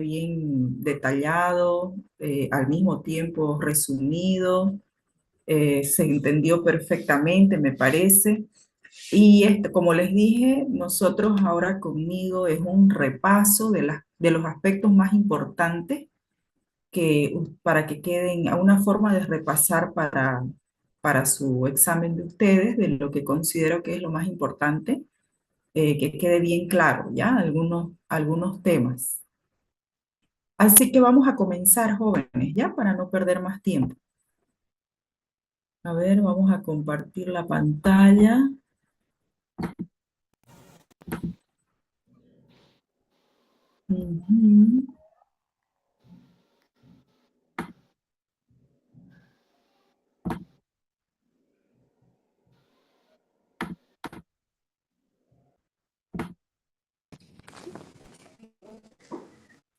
bien detallado, al mismo tiempo resumido, se entendió perfectamente, me parece. Y como les dije, nosotros ahora conmigo es un repaso de los aspectos más importantes para que queden a una forma de repasar para su examen de ustedes, de lo que considero que es lo más importante, que quede bien claro, ¿ya? Algunos temas. Así que vamos a comenzar, jóvenes, ya, para no perder más tiempo. A ver, vamos a compartir la pantalla. Ujú.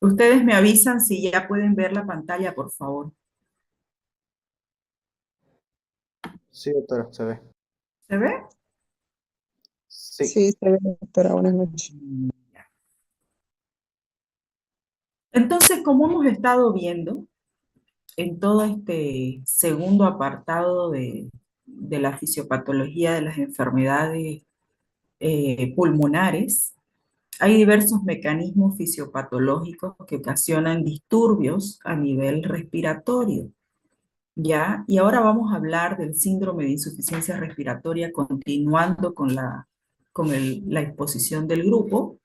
Ustedes me avisan si ya pueden ver la pantalla, por favor. Sí, doctora, se ve. ¿Se ve? Sí. Sí, se ve, doctora. Buenas noches. Entonces, como hemos estado viendo en todo este segundo apartado de la fisiopatología de las enfermedades pulmonares, hay diversos mecanismos fisiopatológicos que ocasionan disturbios a nivel respiratorio, ¿ya? Y ahora vamos a hablar del síndrome de insuficiencia respiratoria, continuando con la exposición del grupo,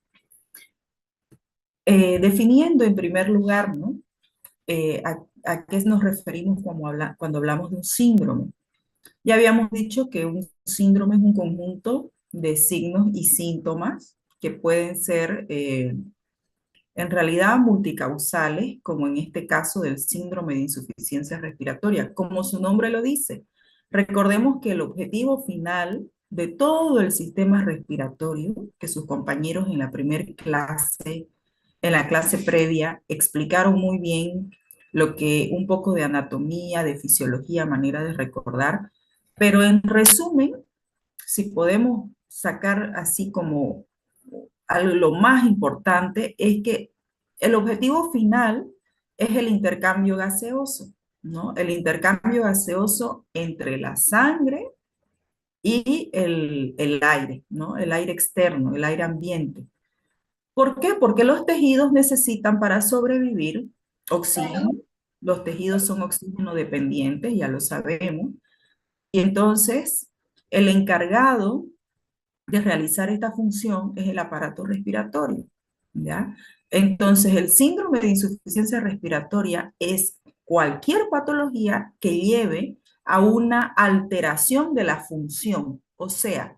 definiendo en primer lugar, ¿no? A qué nos referimos cuando hablamos de un síndrome. Ya habíamos dicho que un síndrome es un conjunto de signos y síntomas que pueden ser en realidad multicausales, como en este caso del síndrome de insuficiencia respiratoria, como su nombre lo dice. Recordemos que el objetivo final de todo el sistema respiratorio, que sus compañeros en la primera clase, en la clase previa, explicaron muy bien lo que un poco de anatomía, de fisiología, manera de recordar, pero en resumen, si podemos sacar así como algo, lo más importante es que el objetivo final es el intercambio gaseoso, ¿no? El intercambio gaseoso entre la sangre y el aire, ¿no? El aire externo, el aire ambiente. ¿Por qué? Porque los tejidos necesitan para sobrevivir oxígeno. Los tejidos son oxígeno dependientes, ya lo sabemos. Y entonces, el encargado de realizar esta función es el aparato respiratorio, ¿ya? Entonces, el síndrome de insuficiencia respiratoria es cualquier patología que lleve a una alteración de la función, o sea,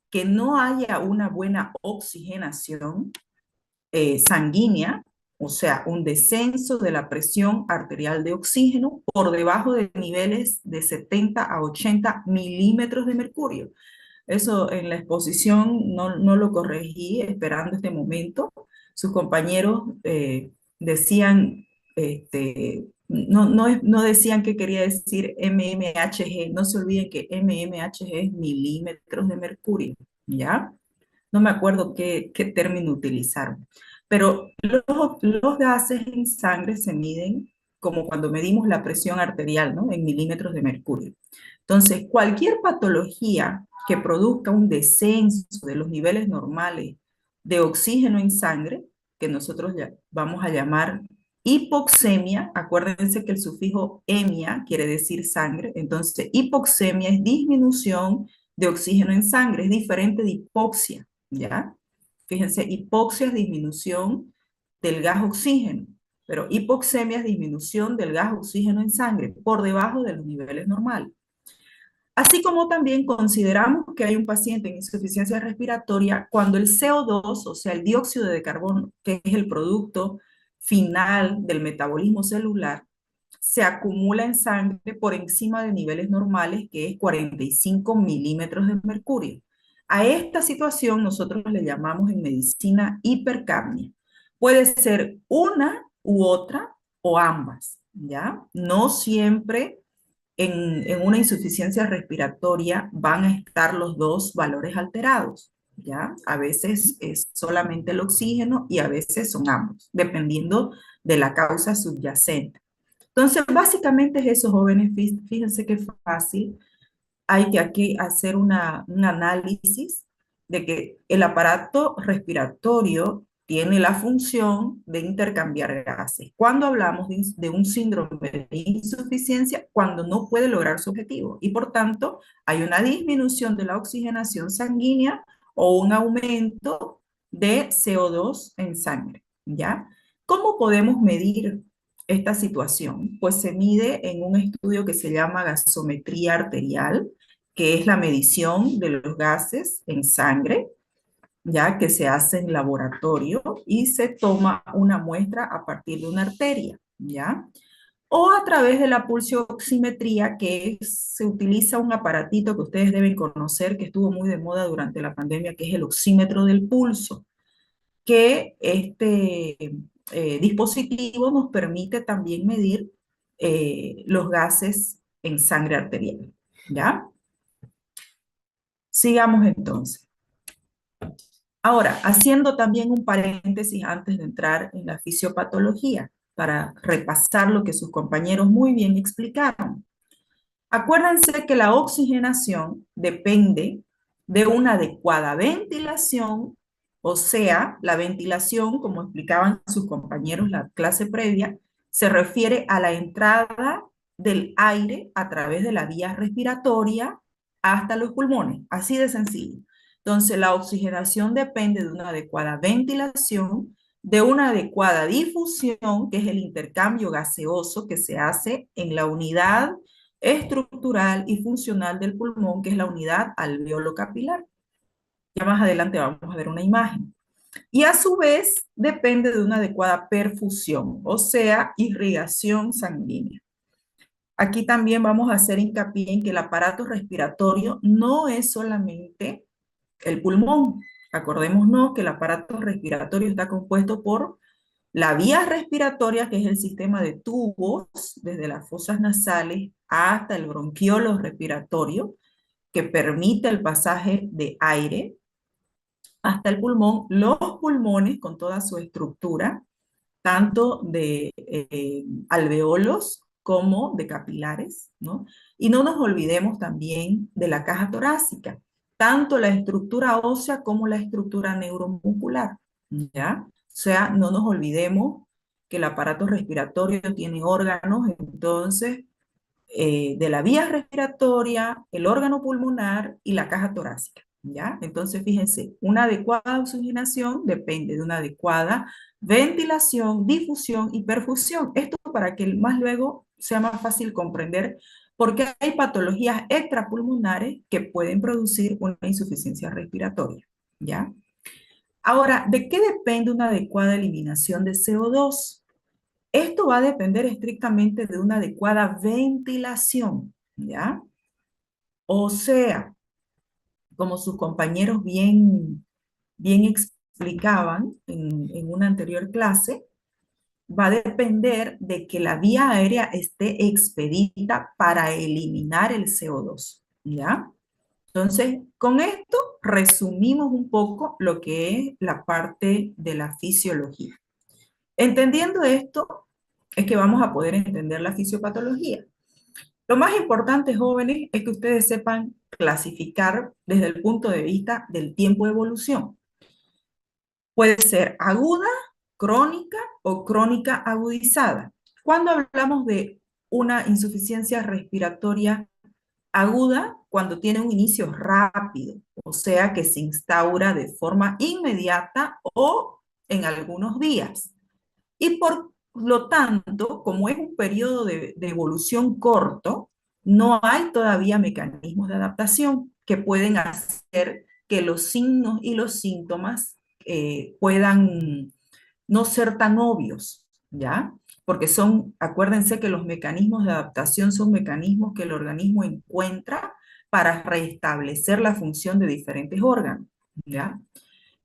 que no haya una buena oxigenación sanguínea, o sea, un descenso de la presión arterial de oxígeno por debajo de niveles de 70 a 80 milímetros de mercurio. Eso en la exposición no lo corregí esperando este momento. Sus compañeros decían, no decían qué quería decir mmHg. No se olviden que mmHg es milímetros de mercurio, ¿ya? No me acuerdo qué término utilizaron. Pero los gases en sangre se miden como cuando medimos la presión arterial, ¿no? En milímetros de mercurio. Entonces, cualquier patología que produzca un descenso de los niveles normales de oxígeno en sangre, que nosotros ya vamos a llamar hipoxemia, acuérdense que el sufijo emia quiere decir sangre, entonces hipoxemia es disminución de oxígeno en sangre, es diferente de hipoxia, ¿ya? Fíjense, hipoxia es disminución del gas oxígeno, pero hipoxemia es disminución del gas oxígeno en sangre por debajo de los niveles normales. Así como también consideramos que hay un paciente en insuficiencia respiratoria cuando el CO2, o sea, el dióxido de carbono, que es el producto final del metabolismo celular, se acumula en sangre por encima de niveles normales, que es 45 milímetros de mercurio. A esta situación nosotros le llamamos en medicina hipercapnia. Puede ser una u otra o ambas, ¿ya? No siempre en una insuficiencia respiratoria van a estar los dos valores alterados. ¿ya? A veces es solamente el oxígeno y a veces son ambos, dependiendo de la causa subyacente. Entonces, básicamente es eso, jóvenes, fíjense qué fácil. Hay que aquí hacer un análisis de que el aparato respiratorio tiene la función de intercambiar gases. Cuando hablamos de un síndrome de insuficiencia, cuando no puede lograr su objetivo y por tanto hay una disminución de la oxigenación sanguínea o un aumento de CO2 en sangre, ¿ya? ¿Cómo podemos medir esta situación? Pues se mide en un estudio que se llama gasometría arterial, que es la medición de los gases en sangre, ya que se hace en laboratorio y se toma una muestra a partir de una arteria, ¿ya? O a través de la pulsioximetría, se utiliza un aparatito que ustedes deben conocer, que estuvo muy de moda durante la pandemia, que es el oxímetro del pulso, que este dispositivo nos permite también medir los gases en sangre arterial, ¿ya? Sigamos entonces. Ahora, haciendo también un paréntesis antes de entrar en la fisiopatología, para repasar lo que sus compañeros muy bien explicaron. Acuérdense que la oxigenación depende de una adecuada ventilación, o sea, la ventilación, como explicaban sus compañeros la clase previa, se refiere a la entrada del aire a través de la vía respiratoria hasta los pulmones, así de sencillo. Entonces, la oxigenación depende de una adecuada ventilación, de una adecuada difusión, que es el intercambio gaseoso que se hace en la unidad estructural y funcional del pulmón, que es la unidad alveolo capilar. Ya más adelante vamos a ver una imagen. Y a su vez depende de una adecuada perfusión, o sea, irrigación sanguínea. Aquí también vamos a hacer hincapié en que el aparato respiratorio no es solamente el pulmón. Acordémonos que el aparato respiratorio está compuesto por la vía respiratoria, que es el sistema de tubos, desde las fosas nasales hasta el bronquiolo respiratorio, que permite el pasaje de aire hasta el pulmón, los pulmones con toda su estructura, tanto de alveolos como de capilares, ¿no? Y no nos olvidemos también de la caja torácica, tanto la estructura ósea como la estructura neuromuscular, ¿ya? O sea, no nos olvidemos que el aparato respiratorio tiene órganos, entonces, de la vía respiratoria, el órgano pulmonar y la caja torácica, ¿ya? Entonces, fíjense, una adecuada oxigenación depende de una adecuada ventilación, difusión y perfusión. Esto para que más luego sea más fácil comprender por qué hay patologías extrapulmonares que pueden producir una insuficiencia respiratoria, ¿ya? Ahora, ¿de qué depende una adecuada eliminación de CO2? Esto va a depender estrictamente de una adecuada ventilación, ¿ya? O sea, como sus compañeros bien explicaban en una anterior clase, va a depender de que la vía aérea esté expedita para eliminar el CO2, ¿ya? Entonces, con esto resumimos un poco lo que es la parte de la fisiología. Entendiendo esto, es que vamos a poder entender la fisiopatología. Lo más importante, jóvenes, es que ustedes sepan clasificar desde el punto de vista del tiempo de evolución. Puede ser aguda, crónica o crónica agudizada. Cuando hablamos de una insuficiencia respiratoria aguda, cuando tiene un inicio rápido, o sea que se instaura de forma inmediata o en algunos días. Y por lo tanto, como es un periodo de evolución corto, no hay todavía mecanismos de adaptación que pueden hacer que los signos y los síntomas puedan no ser tan obvios, ¿ya? Porque acuérdense que los mecanismos de adaptación son mecanismos que el organismo encuentra para restablecer la función de diferentes órganos, ¿ya?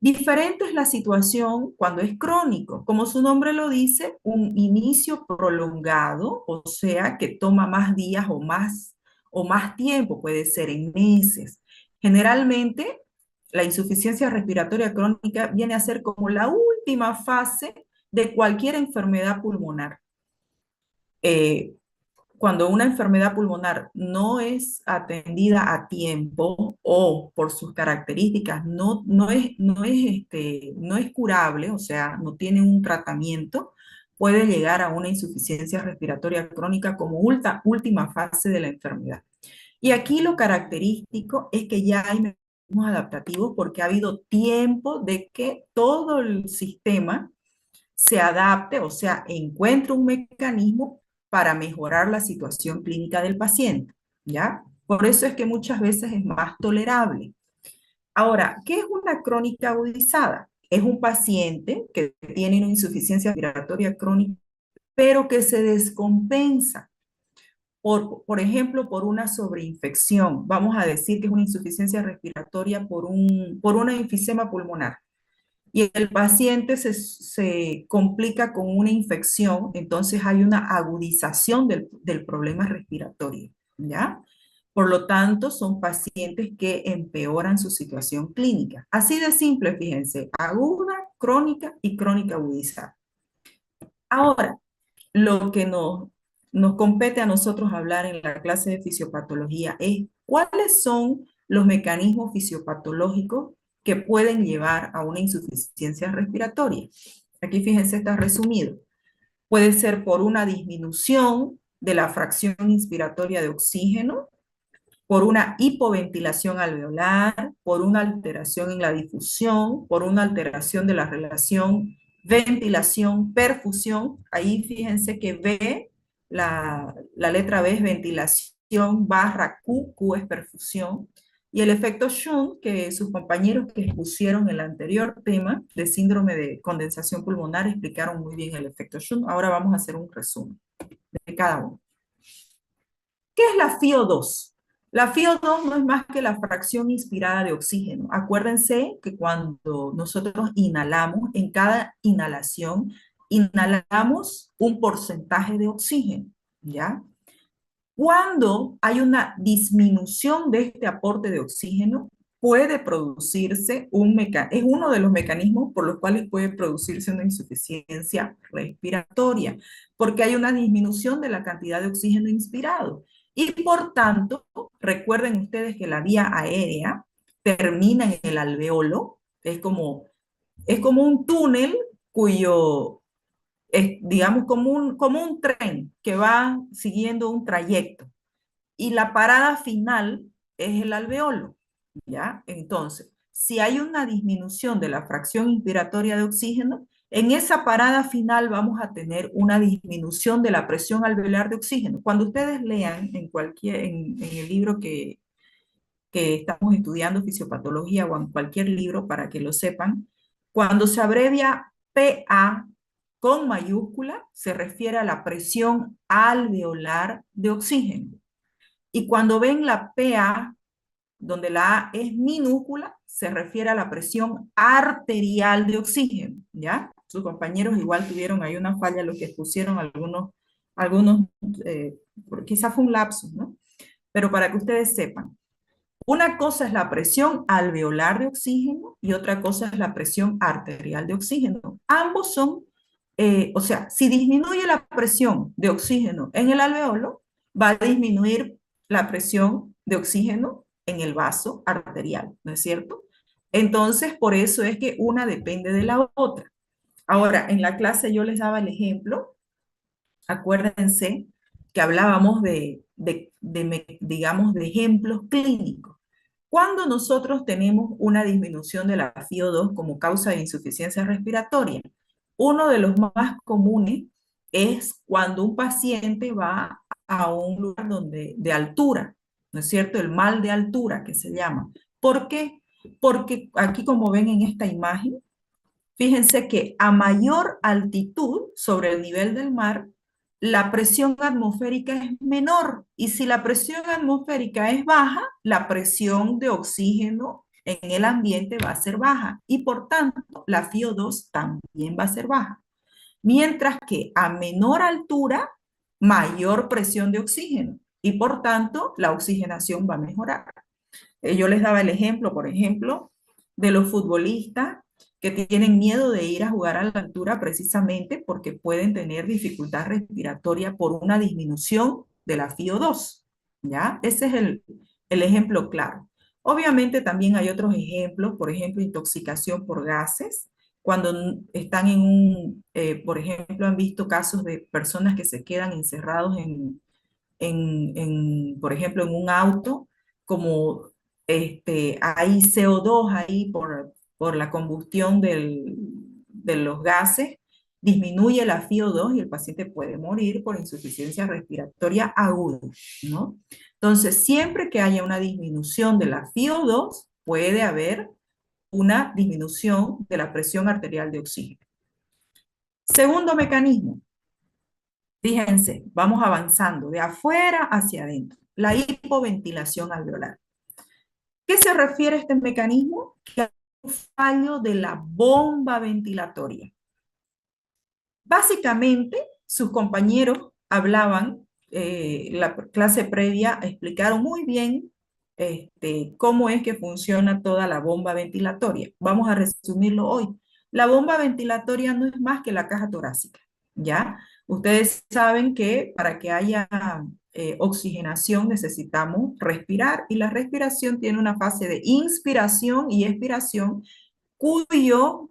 Diferente es la situación cuando es crónico. Como su nombre lo dice, un inicio prolongado, o sea, que toma más días o más tiempo, puede ser en meses. Generalmente La insuficiencia respiratoria crónica viene a ser como la última fase de cualquier enfermedad pulmonar. Cuando una enfermedad pulmonar no es atendida a tiempo o por sus características no es curable, o sea, no tiene un tratamiento, puede llegar a una insuficiencia respiratoria crónica como última fase de la enfermedad. Y aquí lo característico es que ya hay mecanismos adaptativos porque ha habido tiempo de que todo el sistema se adapte, o sea, encuentre un mecanismo para mejorar la situación clínica del paciente, ¿ya? Por eso es que muchas veces es más tolerable. Ahora, ¿qué es una crónica agudizada? Es un paciente que tiene una insuficiencia respiratoria crónica, pero que se descompensa por ejemplo, por una sobreinfección. Vamos a decir que es una insuficiencia respiratoria por una enfisema pulmonar. Y el paciente se complica con una infección, entonces hay una agudización del problema respiratorio, ¿ya? Por lo tanto, son pacientes que empeoran su situación clínica. Así de simple, fíjense, aguda, crónica y crónica agudizada. Ahora, lo que nos compete a nosotros hablar en la clase de fisiopatología es cuáles son los mecanismos fisiopatológicos que pueden llevar a una insuficiencia respiratoria. Aquí fíjense, está resumido. Puede ser por una disminución de la fracción inspiratoria de oxígeno, por una hipoventilación alveolar, por una alteración en la difusión, por una alteración de la relación ventilación-perfusión. Ahí fíjense que B, la letra B es ventilación barra Q, Q es perfusión. Y el efecto Shunt, que sus compañeros que expusieron el anterior tema de síndrome de condensación pulmonar explicaron muy bien el efecto Shunt. Ahora vamos a hacer un resumen de cada uno. ¿Qué es la FiO2? La FiO2 no es más que la fracción inspirada de oxígeno. Acuérdense que cuando nosotros inhalamos, en cada inhalación, inhalamos un porcentaje de oxígeno, ¿ya? Cuando hay una disminución de este aporte de oxígeno, puede producirse es uno de los mecanismos por los cuales puede producirse una insuficiencia respiratoria, porque hay una disminución de la cantidad de oxígeno inspirado. Y por tanto, recuerden ustedes que la vía aérea termina en el alveolo, es como un túnel cuyo, digamos, como un tren que va siguiendo un trayecto. Y la parada final es el alveolo, ¿ya? Entonces, si hay una disminución de la fracción inspiratoria de oxígeno, en esa parada final vamos a tener una disminución de la presión alveolar de oxígeno. Cuando ustedes lean en el libro que estamos estudiando fisiopatología o en cualquier libro para que lo sepan, cuando se abrevia PA con mayúscula, se refiere a la presión alveolar de oxígeno. Y cuando ven la PA, donde la A es minúscula, se refiere a la presión arterial de oxígeno, ¿ya? Sus compañeros igual tuvieron ahí una falla, los que pusieron algunos quizás fue un lapsus, ¿no? Pero para que ustedes sepan, una cosa es la presión alveolar de oxígeno y otra cosa es la presión arterial de oxígeno. Ambos son, o sea, si disminuye la presión de oxígeno en el alveolo, va a disminuir la presión de oxígeno en el vaso arterial, ¿no es cierto? Entonces, por eso es que una depende de la otra. Ahora, en la clase yo les daba el ejemplo, acuérdense que hablábamos digamos, de ejemplos clínicos. Cuando nosotros tenemos una disminución de la FiO2 como causa de insuficiencia respiratoria, uno de los más comunes es cuando un paciente va a un lugar de altura, ¿no es cierto? El mal de altura que se llama. ¿Por qué? Porque aquí, como ven en esta imagen, fíjense que a mayor altitud sobre el nivel del mar, la presión atmosférica es menor. Y si la presión atmosférica es baja, la presión de oxígeno en el ambiente va a ser baja. Y por tanto, la FiO2 también va a ser baja. Mientras que a menor altura, mayor presión de oxígeno. Y por tanto, la oxigenación va a mejorar. Yo les daba el ejemplo, por ejemplo, de los futbolistas que tienen miedo de ir a jugar a la altura precisamente porque pueden tener dificultad respiratoria por una disminución de la FiO2, ¿ya? Ese es el ejemplo claro. Obviamente también hay otros ejemplos, por ejemplo, intoxicación por gases, cuando están en por ejemplo, han visto casos de personas que se quedan encerrados por ejemplo, en un auto, como hay CO2 ahí por la combustión de los gases, disminuye la FiO2 y el paciente puede morir por insuficiencia respiratoria aguda, ¿no? Entonces, siempre que haya una disminución de la FiO2, puede haber una disminución de la presión arterial de oxígeno. Segundo mecanismo, fíjense, vamos avanzando de afuera hacia adentro. La hipoventilación alveolar. ¿Qué se refiere a este mecanismo? Que hay un fallo de la bomba ventilatoria. Básicamente, sus compañeros hablaban, la clase previa explicaron muy bien cómo es que funciona toda la bomba ventilatoria. Vamos a resumirlo hoy. La bomba ventilatoria no es más que la caja torácica, ¿ya? Ustedes saben que para que haya oxigenación necesitamos respirar y la respiración tiene una fase de inspiración y expiración cuyo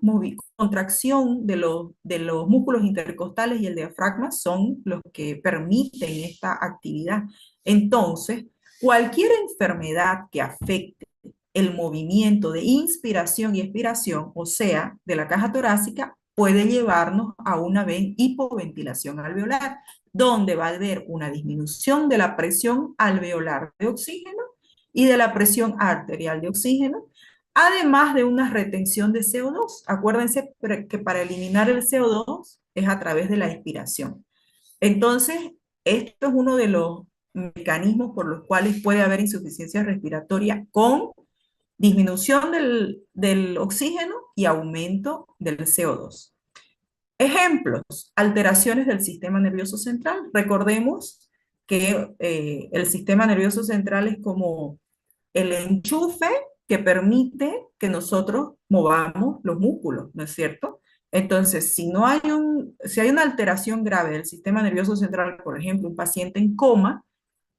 contracción de los músculos intercostales y el diafragma son los que permiten esta actividad. Entonces, cualquier enfermedad que afecte el movimiento de inspiración y expiración, o sea, de la caja torácica, puede llevarnos a una hipoventilación alveolar, donde va a haber una disminución de la presión alveolar de oxígeno y de la presión arterial de oxígeno, además de una retención de CO2. Acuérdense que para eliminar el CO2 es a través de la expiración. Entonces, esto es uno de los mecanismos por los cuales puede haber insuficiencia respiratoria con disminución del oxígeno y aumento del CO2. Ejemplos, alteraciones del sistema nervioso central. Recordemos que el sistema nervioso central es como el enchufe que permite que nosotros movamos los músculos, ¿no es cierto? Entonces, si hay una alteración grave del sistema nervioso central, por ejemplo, un paciente en coma,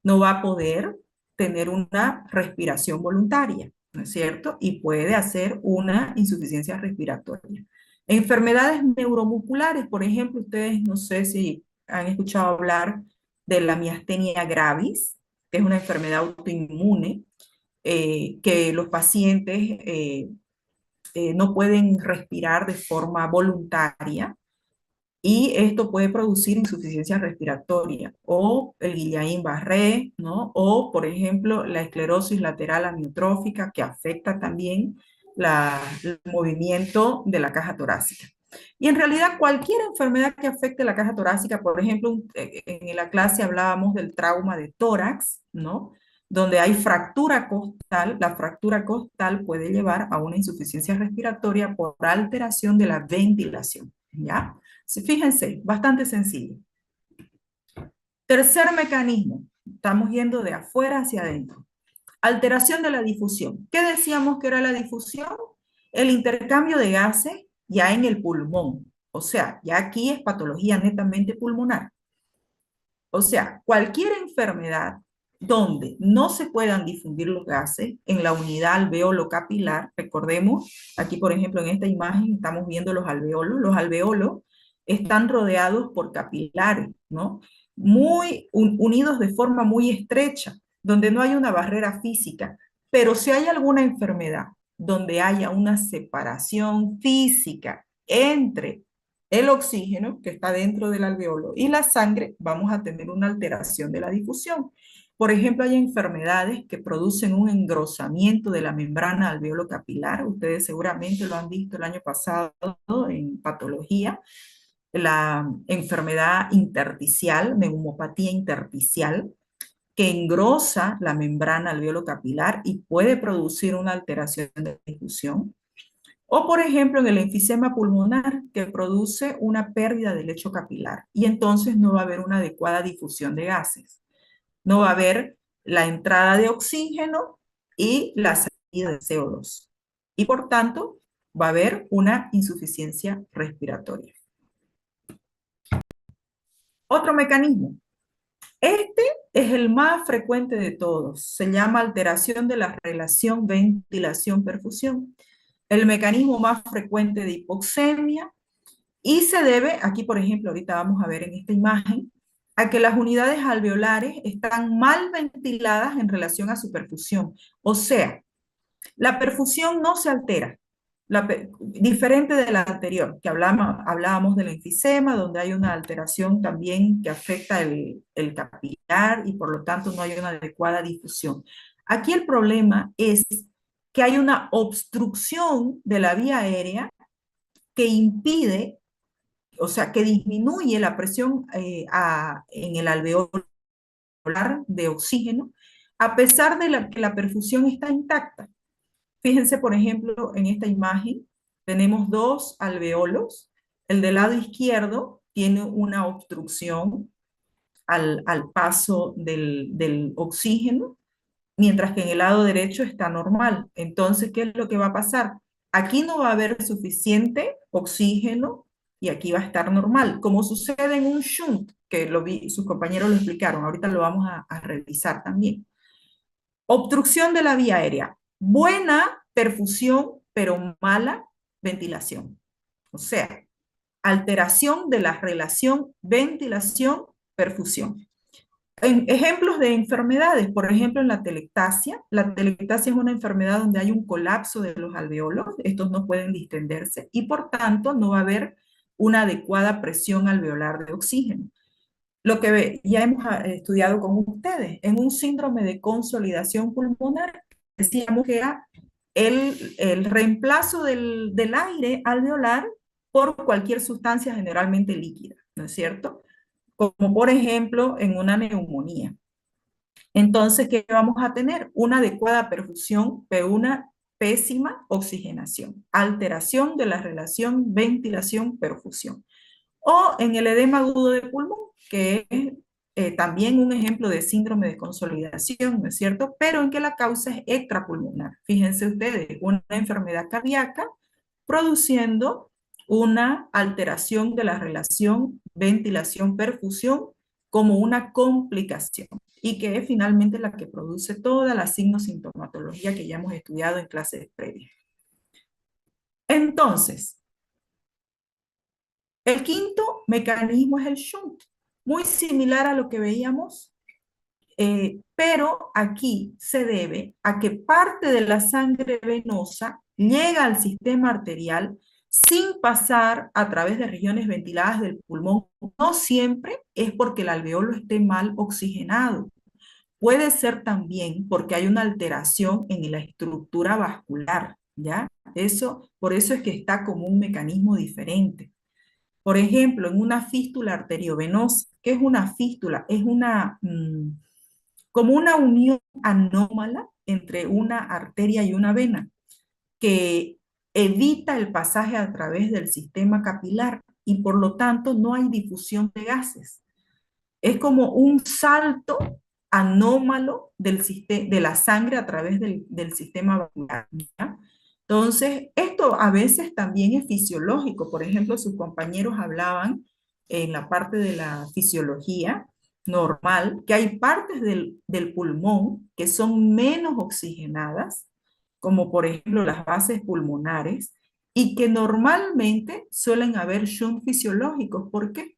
no va a poder tener una respiración voluntaria, ¿no es cierto? Y puede hacer una insuficiencia respiratoria. Enfermedades neuromusculares, por ejemplo, ustedes no sé si han escuchado hablar de la miastenia gravis, que es una enfermedad autoinmune, que los pacientes no pueden respirar de forma voluntaria y esto puede producir insuficiencia respiratoria o el Guillain-Barré, ¿no? O, por ejemplo, la esclerosis lateral amiotrófica que afecta también el movimiento de la caja torácica. Y en realidad cualquier enfermedad que afecte la caja torácica, por ejemplo, en la clase hablábamos del trauma de tórax, ¿no? Donde hay fractura costal, la fractura costal puede llevar a una insuficiencia respiratoria por alteración de la ventilación, ¿ya? Fíjense, bastante sencillo. Tercer mecanismo, estamos yendo de afuera hacia adentro. Alteración de la difusión. ¿Qué decíamos que era la difusión? El intercambio de gases ya en el pulmón. O sea, ya aquí es patología netamente pulmonar. O sea, cualquier enfermedad donde no se puedan difundir los gases en la unidad alveolo capilar, recordemos, aquí por ejemplo en esta imagen estamos viendo los alveolos están rodeados por capilares, ¿no? Muy unidos de forma muy estrecha, donde no hay una barrera física, pero si hay alguna enfermedad donde haya una separación física entre el oxígeno que está dentro del alveolo y la sangre, vamos a tener una alteración de la difusión. Por ejemplo, hay enfermedades que producen un engrosamiento de la membrana alveolo capilar. Ustedes seguramente lo han visto el año pasado en patología. La enfermedad intersticial, neumopatía intersticial, que engrosa la membrana alveolo capilar y puede producir una alteración de difusión. O, por ejemplo, en el enfisema pulmonar, que produce una pérdida del lecho capilar. Y entonces no va a haber una adecuada difusión de gases. No va a haber la entrada de oxígeno y la salida de CO2. y por tanto va a haber una insuficiencia respiratoria. Otro mecanismo. Este es el más frecuente de todos. Se llama alteración de la relación ventilación-perfusión. El mecanismo más frecuente de hipoxemia y se debe, aquí por ejemplo, ahorita vamos a ver en esta imagen, a que las unidades alveolares están mal ventiladas en relación a su perfusión. O sea, la perfusión no se altera, diferente de la anterior, que hablábamos del enfisema, donde hay una alteración también que afecta el capilar y por lo tanto no hay una adecuada difusión. Aquí el problema es que hay una obstrucción de la vía aérea que impide, o sea, que disminuye la presión en el alveolar de oxígeno, a pesar de que la perfusión está intacta. Fíjense, por ejemplo, en esta imagen tenemos dos alveolos. El del lado izquierdo tiene una obstrucción al paso del oxígeno, mientras que en el lado derecho está normal. Entonces, ¿qué es lo que va a pasar? Aquí no va a haber suficiente oxígeno y aquí va a estar normal, como sucede en un shunt, que sus compañeros lo explicaron, ahorita lo vamos a revisar también. Obstrucción de la vía aérea. Buena perfusión, pero mala ventilación. O sea, alteración de la relación ventilación-perfusión. Ejemplos de enfermedades, por ejemplo, en la telectasia. La telectasia es una enfermedad donde hay un colapso de los alveolos, estos no pueden distenderse y por tanto no va a haber una adecuada presión alveolar de oxígeno. Lo que ya hemos estudiado con ustedes, en un síndrome de consolidación pulmonar, decíamos que era el reemplazo del aire alveolar por cualquier sustancia generalmente líquida, ¿no es cierto? Como por ejemplo en una neumonía. Entonces, ¿qué vamos a tener? Una adecuada perfusión, pero una pésima oxigenación, alteración de la relación ventilación-perfusión. O en el edema agudo de pulmón, que es también un ejemplo de síndrome de consolidación, ¿no es cierto? Pero en que la causa es extrapulmonar. Fíjense ustedes, una enfermedad cardíaca produciendo una alteración de la relación ventilación-perfusión como una complicación y que es finalmente la que produce toda la signosintomatología que ya hemos estudiado en clases previas. Entonces, el quinto mecanismo es el shunt, muy similar a lo que veíamos, pero aquí se debe a que parte de la sangre venosa llega al sistema arterial sin pasar a través de regiones ventiladas del pulmón. No siempre es porque el alveolo esté mal oxigenado. Puede ser también porque hay una alteración en la estructura vascular, ¿ya? Por eso es que está como un mecanismo diferente. Por ejemplo, en una fístula arteriovenosa, ¿qué es una fístula? Es como una unión anómala entre una arteria y una vena que evita el pasaje a través del sistema capilar y por lo tanto no hay difusión de gases. Es como un salto anómalo de la sangre a través del sistema vascular, ¿ya? Entonces, esto a veces también es fisiológico. Por ejemplo, sus compañeros hablaban en la parte de la fisiología normal, que hay partes del pulmón que son menos oxigenadas, como por ejemplo las bases pulmonares, y que normalmente suelen haber shunt fisiológicos. ¿Por qué?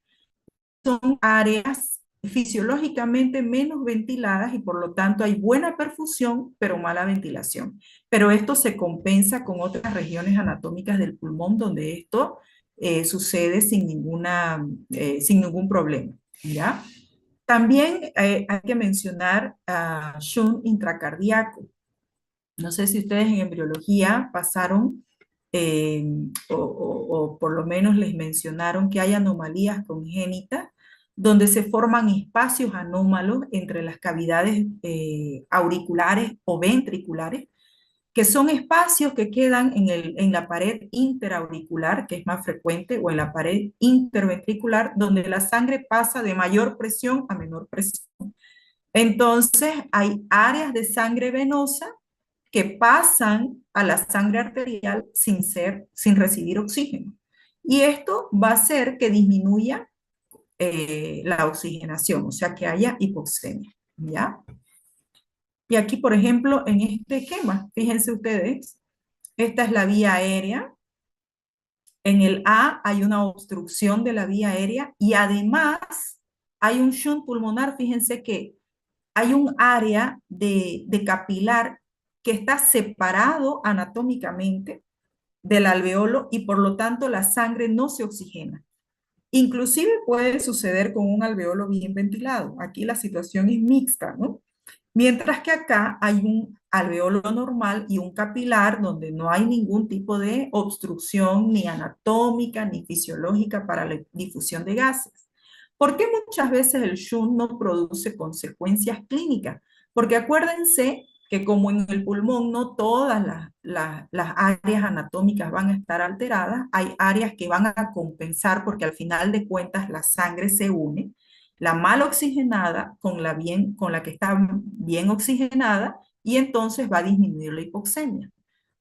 Son áreas fisiológicamente menos ventiladas y por lo tanto hay buena perfusión, pero mala ventilación. Pero esto se compensa con otras regiones anatómicas del pulmón donde esto sucede sin ningún problema, ¿ya? También hay que mencionar a shunt intracardíaco. No sé si ustedes en embriología pasaron o por lo menos les mencionaron que hay anomalías congénitas donde se forman espacios anómalos entre las cavidades auriculares o ventriculares, que son espacios que quedan en la pared interauricular, que es más frecuente, o en la pared interventricular, donde la sangre pasa de mayor presión a menor presión. Entonces, hay áreas de sangre venosa que pasan a la sangre arterial sin recibir oxígeno. Y esto va a hacer que disminuya la oxigenación, o sea que haya hipoxemia, ¿ya? Y aquí, por ejemplo, en este esquema, fíjense ustedes, esta es la vía aérea. En el A hay una obstrucción de la vía aérea y además hay un shunt pulmonar. Fíjense que hay un área de capilar que está separado anatómicamente del alveolo y por lo tanto la sangre no se oxigena. Inclusive puede suceder con un alveolo bien ventilado. Aquí la situación es mixta, ¿no? Mientras que acá hay un alveolo normal y un capilar donde no hay ningún tipo de obstrucción ni anatómica ni fisiológica para la difusión de gases. ¿Por qué muchas veces el shunt no produce consecuencias clínicas? Porque acuérdense que como en el pulmón no todas las áreas anatómicas van a estar alteradas, hay áreas que van a compensar porque al final de cuentas la sangre se une, la mal oxigenada con la que está bien oxigenada, y entonces va a disminuir la hipoxemia.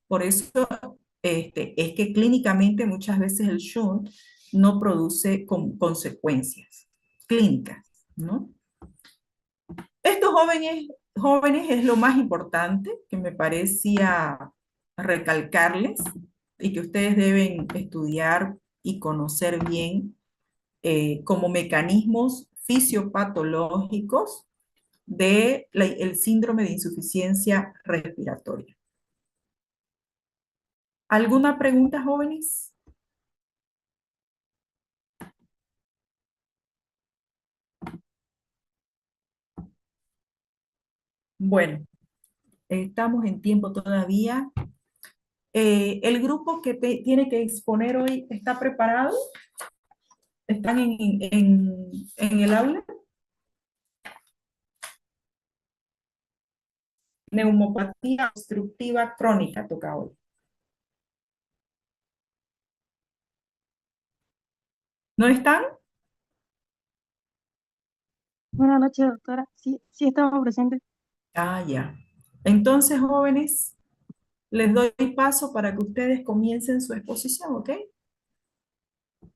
Por eso es que clínicamente muchas veces el shunt no produce consecuencias clínicas, ¿no? Estos jóvenes es lo más importante que me parecía recalcarles y que ustedes deben estudiar y conocer bien como mecanismos fisiopatológicos del síndrome de insuficiencia respiratoria. ¿Alguna pregunta, jóvenes? Bueno, estamos en tiempo todavía. ¿El grupo que tiene que exponer hoy está preparado? ¿Están en el aula? Neumopatía obstructiva crónica toca hoy. ¿No están? Buenas noches, doctora. Sí, sí estamos presentes. Ah, ya. Entonces, jóvenes, les doy paso para que ustedes comiencen su exposición, ¿ok?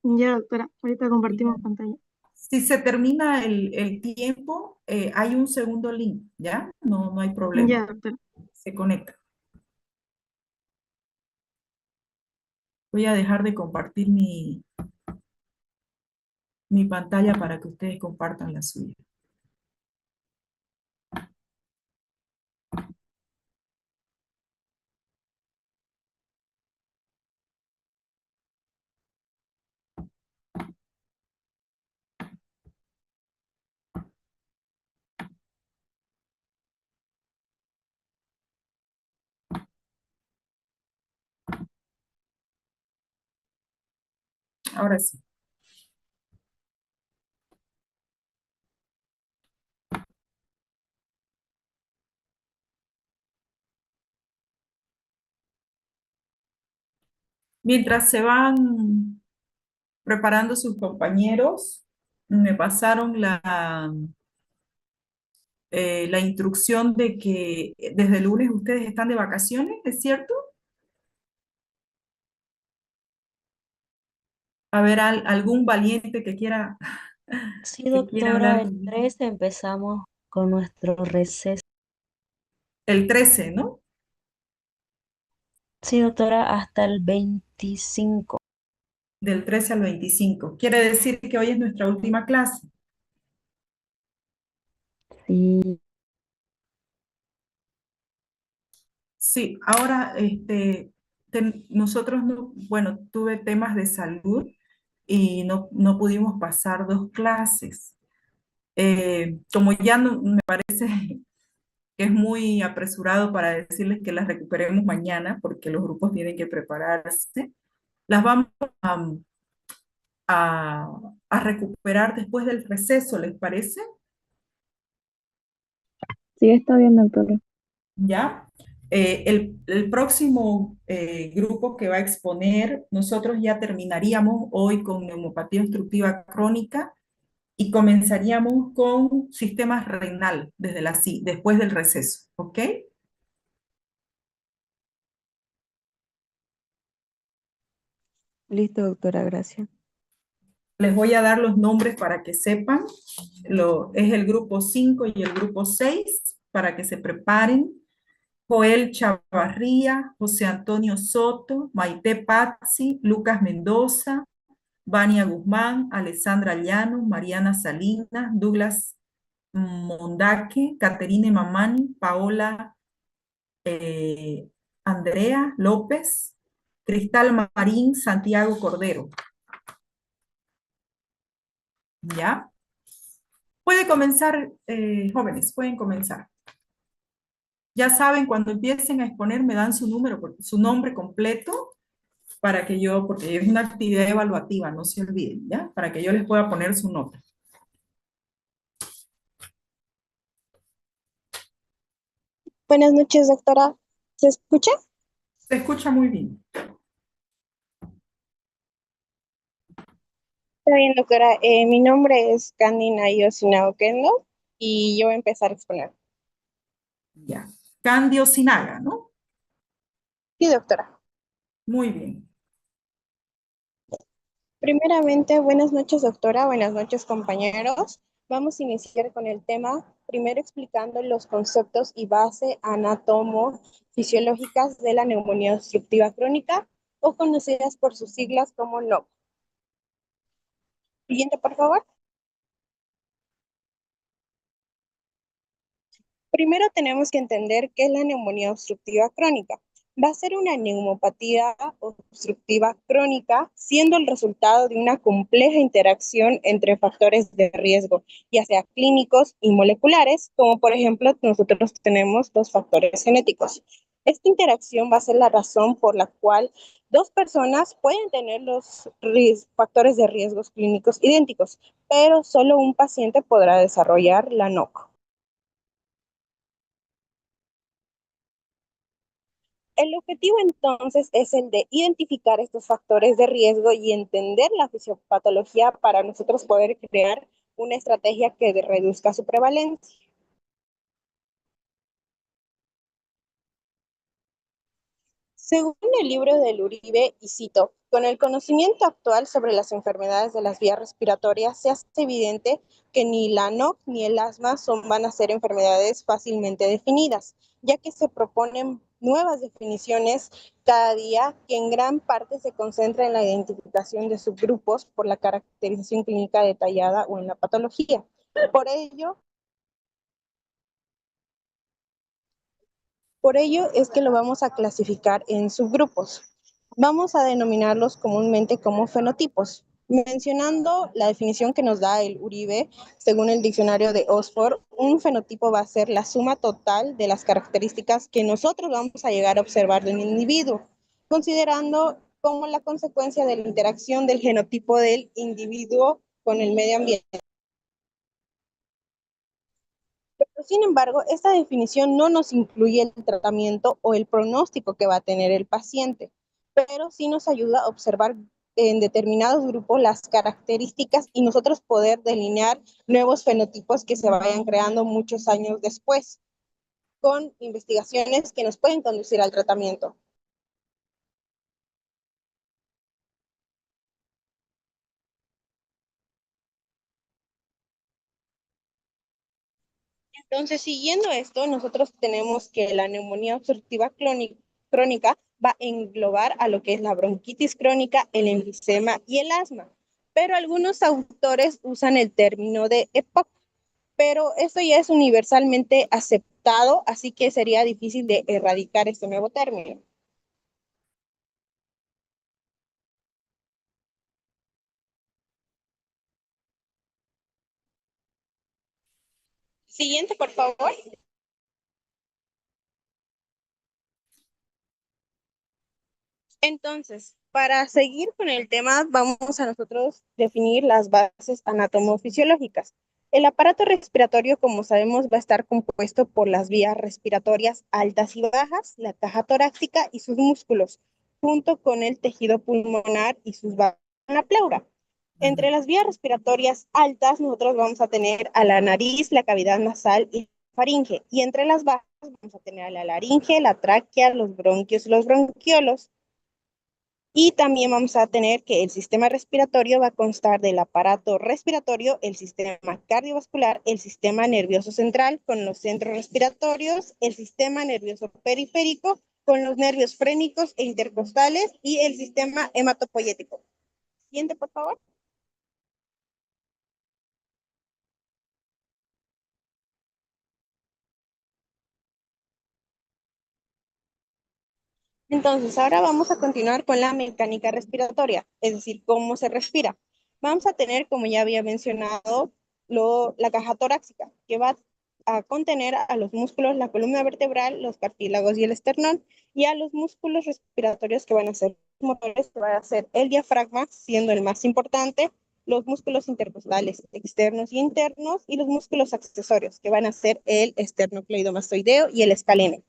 Ya, doctora, ahorita compartimos pantalla. Si se termina el tiempo, hay un segundo link, ¿ya? No hay problema. Ya, doctora. Se conecta. Voy a dejar de compartir mi pantalla para que ustedes compartan la suya. Ahora sí. Mientras se van preparando sus compañeros, me pasaron la instrucción de que desde el lunes ustedes están de vacaciones, ¿es cierto? A ver, algún valiente que quiera, Sí, que quiera doctora, hablar el conmigo. 13 empezamos con nuestro receso. El 13, ¿no? Sí, doctora, hasta el 25. Del 13 al 25. Quiere decir que hoy es nuestra última clase. Sí, Sí, ahora nosotros no, bueno, tuve temas de salud y no pudimos pasar 2 clases. Como ya no, me parece que es muy apresurado para decirles que las recuperemos mañana, porque los grupos tienen que prepararse, las vamos a, a recuperar después del receso, ¿les parece? Sí, está bien, doctora. ¿Ya? El próximo grupo que va a exponer, nosotros ya terminaríamos hoy con neumopatía obstructiva crónica y comenzaríamos con sistema renal después del receso, ¿ok? Listo, doctora, gracias. Les voy a dar los nombres para que sepan. Es el grupo 5 y el grupo 6 para que se preparen. Joel Chavarría, José Antonio Soto, Maite Pazzi, Lucas Mendoza, Vania Guzmán, Alessandra Llano, Mariana Salinas, Douglas Mondaque, Caterine Mamani, Paola Andrea López, Cristal Marín, Santiago Cordero. ¿Ya? Puede comenzar, jóvenes, pueden comenzar. Ya saben, cuando empiecen a exponer, me dan su número, su nombre completo, para que yo, porque es una actividad evaluativa, no se olviden, ¿ya? Para que yo les pueda poner su nota. Buenas noches, doctora. ¿Se escucha? Se escucha muy bien. Está bien, doctora. Mi nombre es Candina Yoshina Okendo y yo voy a empezar a exponer. Ya. Candio Sinaga, ¿no? Sí, doctora. Muy bien. Primeramente, buenas noches, doctora. Buenas noches, compañeros. Vamos a iniciar con el tema, primero explicando los conceptos y base anatomofisiológicas de la neumonía obstructiva crónica o conocidas por sus siglas como NOC. Siguiente, por favor. Primero tenemos que entender qué es la neumonía obstructiva crónica. Va a ser una neumopatía obstructiva crónica, siendo el resultado de una compleja interacción entre factores de riesgo, ya sea clínicos y moleculares, como por ejemplo nosotros tenemos los factores genéticos. Esta interacción va a ser la razón por la cual dos personas pueden tener los factores de riesgos clínicos idénticos, pero solo un paciente podrá desarrollar la NOC. El objetivo entonces es el de identificar estos factores de riesgo y entender la fisiopatología para nosotros poder crear una estrategia que reduzca su prevalencia. Según el libro del Uribe, y cito, con el conocimiento actual sobre las enfermedades de las vías respiratorias, se hace evidente que ni la NOC ni el asma van a ser enfermedades fácilmente definidas, ya que se proponen nuevas definiciones cada día que en gran parte se concentra en la identificación de subgrupos por la caracterización clínica detallada o en la patología. Por ello es que lo vamos a clasificar en subgrupos. Vamos a denominarlos comúnmente como fenotipos. Mencionando la definición que nos da el Uribe, según el diccionario de Oxford, un fenotipo va a ser la suma total de las características que nosotros vamos a llegar a observar de un individuo, considerando como la consecuencia de la interacción del genotipo del individuo con el medio ambiente. Sin embargo, esta definición no nos incluye el tratamiento o el pronóstico que va a tener el paciente, pero sí nos ayuda a observar en determinados grupos las características y nosotros poder delinear nuevos fenotipos que se vayan creando muchos años después, con investigaciones que nos pueden conducir al tratamiento. Entonces, siguiendo esto, nosotros tenemos que la neumonía obstructiva crónica va a englobar a lo que es la bronquitis crónica, el enfisema y el asma. Pero algunos autores usan el término de EPOC, pero esto ya es universalmente aceptado, así que sería difícil de erradicar este nuevo término. Siguiente, por favor. Entonces, para seguir con el tema, vamos a nosotros definir las bases anatomofisiológicas. El aparato respiratorio, como sabemos, va a estar compuesto por las vías respiratorias altas y bajas, la caja torácica y sus músculos, junto con el tejido pulmonar y sus válvulas en la pleura. Entre las vías respiratorias altas, nosotros vamos a tener a la nariz, la cavidad nasal y la faringe. Y entre las bajas, vamos a tener a la laringe, la tráquea, los bronquios y los bronquiolos. Y también vamos a tener que el sistema respiratorio va a constar del aparato respiratorio, el sistema cardiovascular, el sistema nervioso central con los centros respiratorios, el sistema nervioso periférico con los nervios frénicos e intercostales y el sistema hematopoyético. Siguiente, por favor. Entonces, ahora vamos a continuar con la mecánica respiratoria, es decir, cómo se respira. Vamos a tener, como ya había mencionado, la caja torácica, que va a contener a los músculos, la columna vertebral, los cartílagos y el esternón, y a los músculos respiratorios que van a ser motores, que va a ser el diafragma, siendo el más importante, los músculos intercostales externos y internos, y los músculos accesorios, que van a ser el esternocleidomastoideo y el escalene.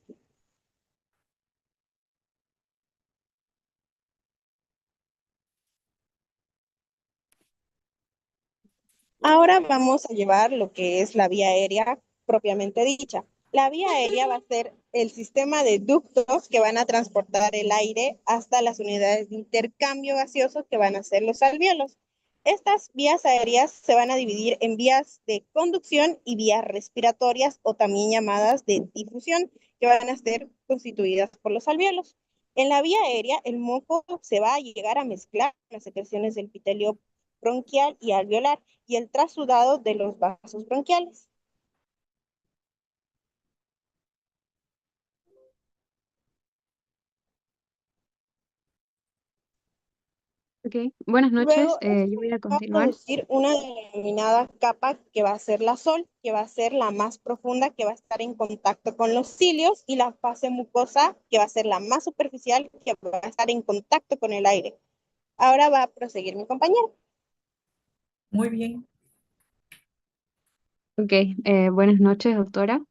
Ahora vamos a llevar lo que es la vía aérea propiamente dicha. La vía aérea va a ser el sistema de ductos que van a transportar el aire hasta las unidades de intercambio gaseoso que van a ser los alvéolos. Estas vías aéreas se van a dividir en vías de conducción y vías respiratorias o también llamadas de difusión, que van a ser constituidas por los alvéolos. En la vía aérea, el moco se va a llegar a mezclar con las secreciones del epitelio bronquial y alveolar y el trasudado de los vasos bronquiales. Ok, buenas noches. Luego, Yo voy a va a continuar. producir una denominada capa que va a ser la sol, que va a ser la más profunda, que va a estar en contacto con los cilios, y la fase mucosa, que va a ser la más superficial, que va a estar en contacto con el aire. Ahora va a proseguir mi compañero. Muy bien. Ok, buenas noches, doctora.